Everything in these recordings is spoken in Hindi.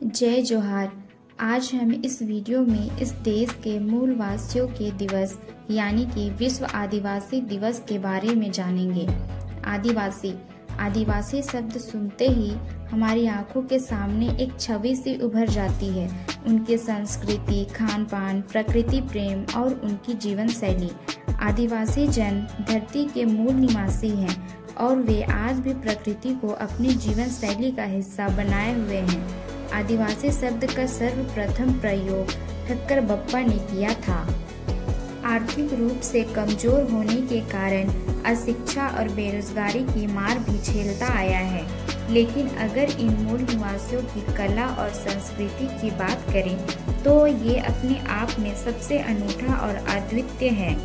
जय जोहार। आज हम इस वीडियो में इस देश के मूलवासियों के दिवस यानी कि विश्व आदिवासी दिवस के बारे में जानेंगे। आदिवासी शब्द सुनते ही हमारी आंखों के सामने एक छवि सी उभर जाती है। उनकी संस्कृति, खान पान, प्रकृति प्रेम और उनकी जीवन शैली। आदिवासी जन धरती के मूल निवासी हैं और वे आज भी प्रकृति को अपनी जीवन शैली का हिस्सा बनाए हुए हैं। आदिवासी शब्द का सर्वप्रथम प्रयोग ठक्कर बप्पा ने किया था। आर्थिक रूप से कमजोर होने के कारण अशिक्षा और बेरोजगारी की मार भी झेलता आया है, लेकिन अगर इन मूल निवासियों की कला और संस्कृति की बात करें तो ये अपने आप में सबसे अनूठा और अद्वितीय है।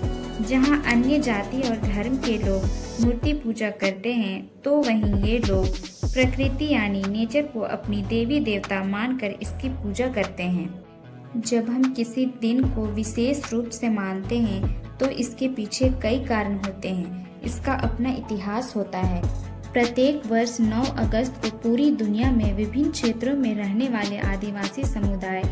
जहाँ अन्य जाति और धर्म के लोग मूर्ति पूजा करते हैं, तो वहीं ये लोग प्रकृति यानी नेचर को अपनी देवी देवता मानकर इसकी पूजा करते हैं। जब हम किसी दिन को विशेष रूप से मानते हैं तो इसके पीछे कई कारण होते हैं। इसका अपना इतिहास होता है। प्रत्येक वर्ष 9 अगस्त को पूरी दुनिया में विभिन्न क्षेत्रों में रहने वाले आदिवासी समुदाय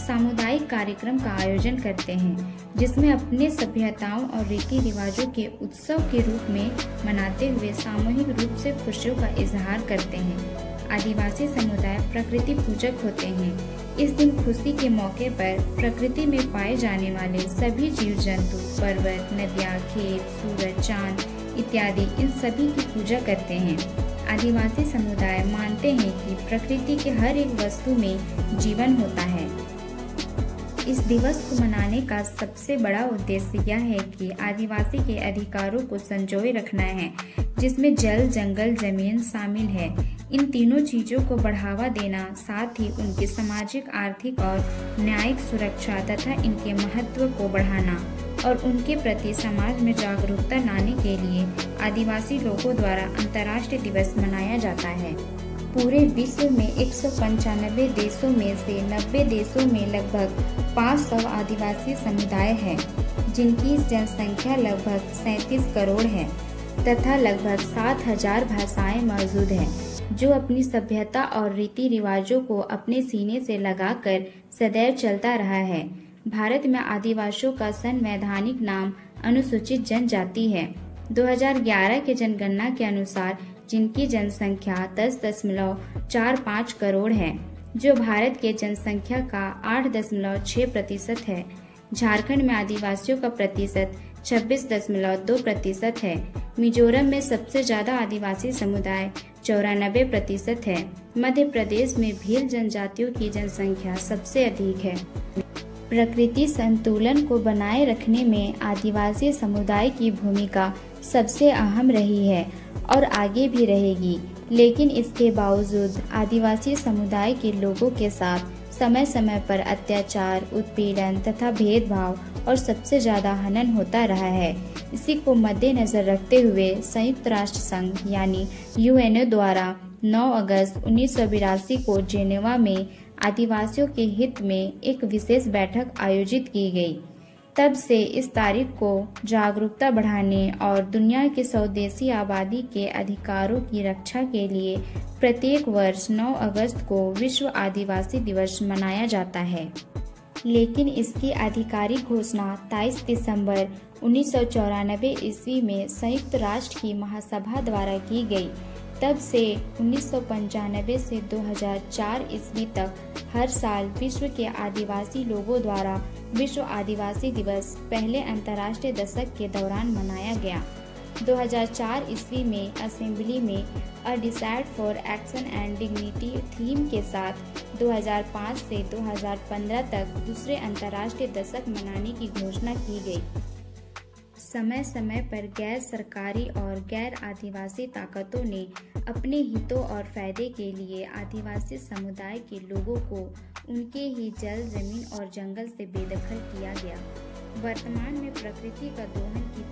सामुदायिक कार्यक्रम का आयोजन करते हैं, जिसमें अपने सभ्यताओं और रीति रिवाजों के उत्सव के रूप में मनाते हुए सामूहिक रूप से खुशियों का इजहार करते हैं। आदिवासी समुदाय प्रकृति पूजक होते हैं। इस दिन खुशी के मौके पर प्रकृति में पाए जाने वाले सभी जीव जंतु, पर्वत, नदियाँ, खेत, सूरज, चांद इत्यादि इन सभी की पूजा करते हैं। आदिवासी समुदाय मानते हैं कि प्रकृति के हर एक वस्तु में जीवन होता है। इस दिवस को मनाने का सबसे बड़ा उद्देश्य यह है कि आदिवासी के अधिकारों को संजोए रखना है, जिसमें जल, जंगल, जमीन शामिल है। इन तीनों चीजों को बढ़ावा देना, साथ ही उनकी सामाजिक, आर्थिक और न्यायिक सुरक्षा तथा इनके महत्व को बढ़ाना और उनके प्रति समाज में जागरूकता लाने के लिए आदिवासी लोगों द्वारा अंतर्राष्ट्रीय दिवस मनाया जाता है। पूरे विश्व में 195 देशों में से 90 देशों में लगभग 500 आदिवासी समुदाय हैं, जिनकी जनसंख्या लगभग 37 करोड़ है तथा लगभग 7000 भाषाएं मौजूद हैं, जो अपनी सभ्यता और रीति रिवाजों को अपने सीने से लगाकर सदैव चलता रहा है। भारत में आदिवासियों का संवैधानिक नाम अनुसूचित जनजाति है। 2011 के जनगणना के अनुसार जिनकी जनसंख्या 10.45 करोड़ है, जो भारत के जनसंख्या का 8.6% है। झारखंड में आदिवासियों का प्रतिशत 26.2% है। मिजोरम में सबसे ज्यादा आदिवासी समुदाय 94% है। मध्य प्रदेश में भील जनजातियों की जनसंख्या सबसे अधिक है। प्रकृति संतुलन को बनाए रखने में आदिवासी समुदाय की भूमिका सबसे अहम रही है और आगे भी रहेगी, लेकिन इसके बावजूद आदिवासी समुदाय के लोगों के साथ समय समय पर अत्याचार, उत्पीड़न तथा भेदभाव और सबसे ज्यादा हनन होता रहा है। इसी को मद्देनजर रखते हुए संयुक्त राष्ट्र संघ यानी यूएनओ द्वारा 9 अगस्त 1982 को जेनेवा में आदिवासियों के हित में एक विशेष बैठक आयोजित की गई। तब से इस तारीख को जागरूकता बढ़ाने और दुनिया की स्वदेशी आबादी के अधिकारों की रक्षा के लिए प्रत्येक वर्ष 9 अगस्त को विश्व आदिवासी दिवस मनाया जाता है। लेकिन इसकी आधिकारिक घोषणा 23 दिसंबर 1994 ईस्वी में संयुक्त राष्ट्र की महासभा द्वारा की गई। तब से 1995 से 2004 ईस्वी तक हर साल विश्व के आदिवासी लोगों द्वारा विश्व आदिवासी दिवस पहले अंतर्राष्ट्रीय दशक के दौरान मनाया गया। 2004 ईस्वी में असेंबली में a decade for action and dignity theme के साथ 2005 से 2015 तक दूसरे अंतर्राष्ट्रीय दशक मनाने की घोषणा की गई। समय समय पर गैर सरकारी और गैर आदिवासी ताकतों ने अपने हितों और फायदे के लिए आदिवासी समुदाय के लोगों को उनके ही जल, जमीन और जंगल से बेदखल किया गया। वर्तमान में प्रकृति का दोहन की